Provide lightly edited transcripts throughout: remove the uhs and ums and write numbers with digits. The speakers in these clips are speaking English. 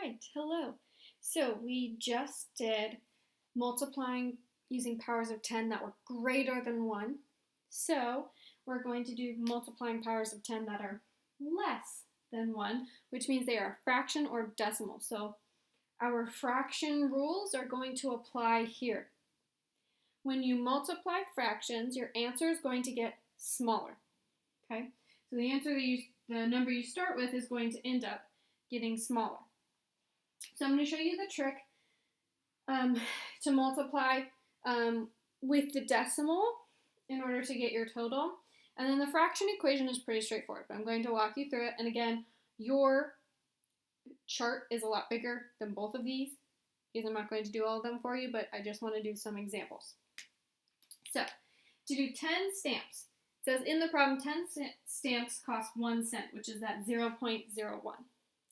right, hello. So we just did multiplying using powers of 10 that were greater than 1. So we're going to do multiplying powers of 10 that are less than 1, which means they are a fraction or decimal. So our fraction rules are going to apply here. When you multiply fractions, your answer is going to get smaller. Okay? So the number you start with is going to end up getting smaller. So I'm going to show you the trick to multiply with the decimal in order to get your total. And then the fraction equation is pretty straightforward, but I'm going to walk you through it. And again, your chart is a lot bigger than both of these because I'm not going to do all of them for you, but I just want to do some examples. So to do 10 stamps, it says in the problem 10 stamps cost 1 cent, which is that 0.01.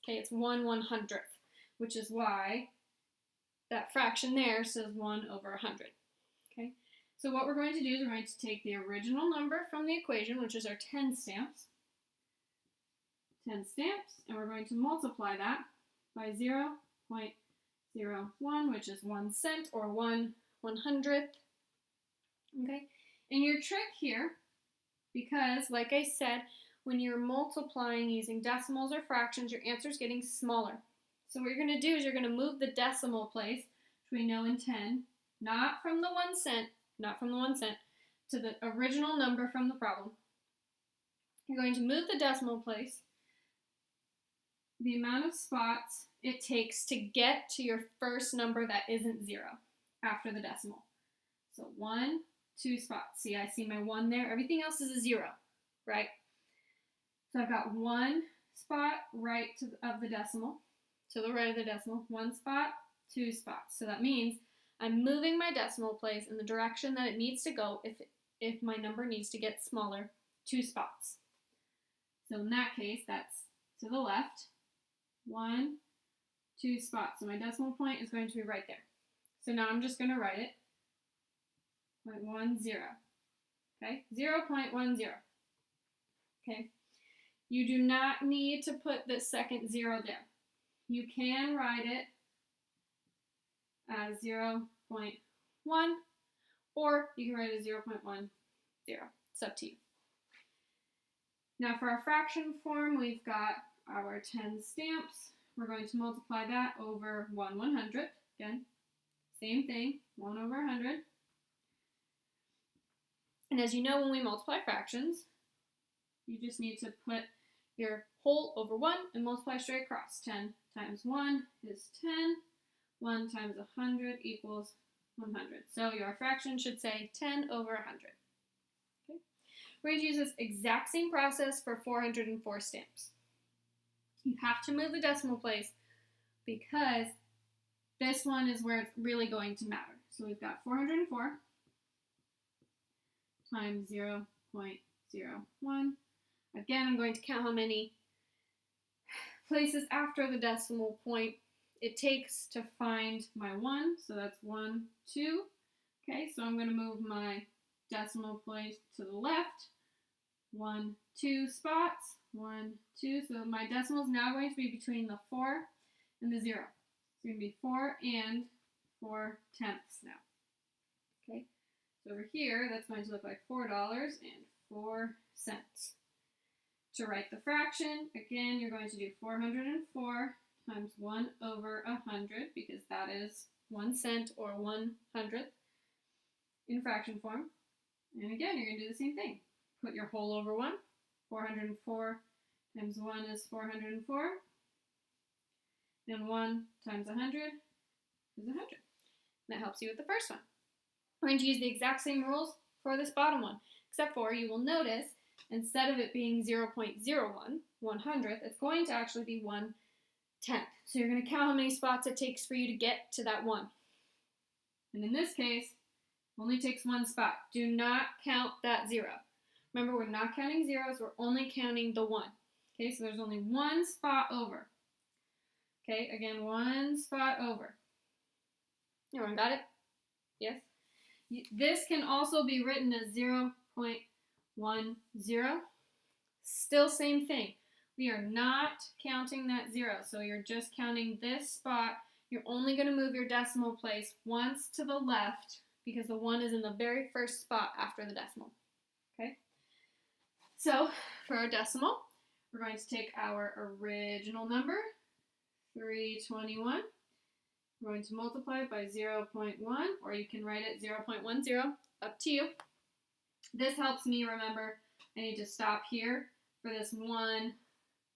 Okay, it's 1/100th, which is why that fraction there says 1 over 100. Okay, so what we're going to do is we're going to take the original number from the equation, which is our 10 stamps, and we're going to multiply that by 0.01, which is 1 cent or 1/100th. Okay, and your trick here, because like I said, when you're multiplying using decimals or fractions, your answer is getting smaller. So what you're going to do is you're going to move the decimal place, which we know in 10, not from the 1 cent, to the original number from the problem. You're going to move the decimal place, the amount of spots it takes to get to your first number that isn't 0 after the decimal. So 1, 2 spots. See, I see my 1 there. Everything else is a 0, right? So I've got 1 spot right of the decimal, to the right of the decimal, 1 spot, 2 spots. So that means I'm moving my decimal place in the direction that it needs to go if my number needs to get smaller, 2 spots. So in that case, that's to the left, 1, 2 spots. So my decimal point is going to be right there. So now I'm just going to write it, 0.10, okay, 0.10, okay. You do not need to put the second 0 there. You can write it as 0.1, or you can write it as 0.10. It's up to you. Now for our fraction form, we've got our 10 stamps. We're going to multiply that over 1/100th. Again, same thing, 1 over 100. And as you know, when we multiply fractions, you just need to put your whole over 1 and multiply straight across. 10 times 1 is 10. 1 times 100 equals 100. So your fraction should say 10 over 100. Okay. We're going to use this exact same process for 404 stamps. You have to move the decimal place because this one is where it's really going to matter. So we've got 404 times 0.01. Again, I'm going to count how many places after the decimal point it takes to find my 1. So that's 1, 2. Okay, so I'm going to move my decimal place to the left. 1, 2 spots. 1, 2. So my decimal is now going to be between the 4 and the 0. It's going to be 4 and 4 tenths now. Okay, so over here, that's going to look like $4.04. To write the fraction, again, you're going to do 404 times 1 over 100 because that is 1 cent or 1/100th in fraction form. And again, you're going to do the same thing. Put your whole over 1. 404 times 1 is 404. And 1 times 100 is 100. That helps you with the first one. We're going to use the exact same rules for this bottom one, except for you will notice instead of it being 0.01, 1/100th, it's going to actually be 1/10. So you're going to count how many spots it takes for you to get to that 1. And in this case, it only takes 1 spot. Do not count that 0. Remember, we're not counting zeros, we're only counting the 1. Okay, so there's only 1 spot over. Okay, again, 1 spot over. Everyone got it? Yes? This can also be written as 0.10. Still same thing. we are not counting that 0. So you're just counting this spot. You're only going to move your decimal place once to the left because the 1 is in the very first spot after the decimal. Okay? So for our decimal, we're going to take our original number, 321. We're going to multiply it by 0.1, or you can write it 0.10, up to you. This helps me remember I need to stop here for this 1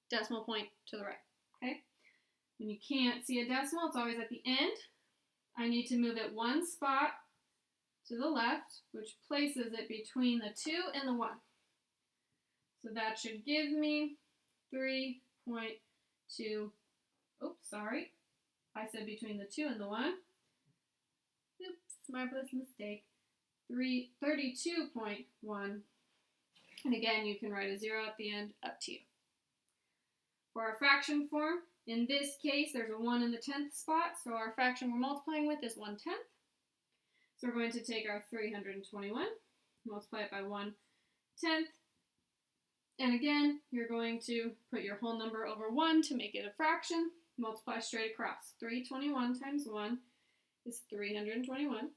decimal point to the right, okay? When you can't see a decimal, it's always at the end. I need to move it 1 spot to the left, which places it between the 2 and the 1. So that should give me 3.2, oops, sorry. I said between the 2 and the 1. Oops, marvelous mistake. 32.1. And again, you can write a 0 at the end, up to you. For our fraction form, in this case, there's a 1 in the 10th spot, so our fraction we're multiplying with is 1/10. So we're going to take our 321, multiply it by 1/10. And again, you're going to put your whole number over 1 to make it a fraction. Multiply straight across. 321 times 1 is 321.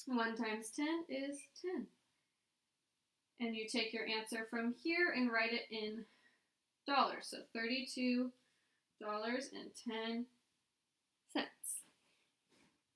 1 times 10 is 10. And you take your answer from here and write it in dollars. So $32.10.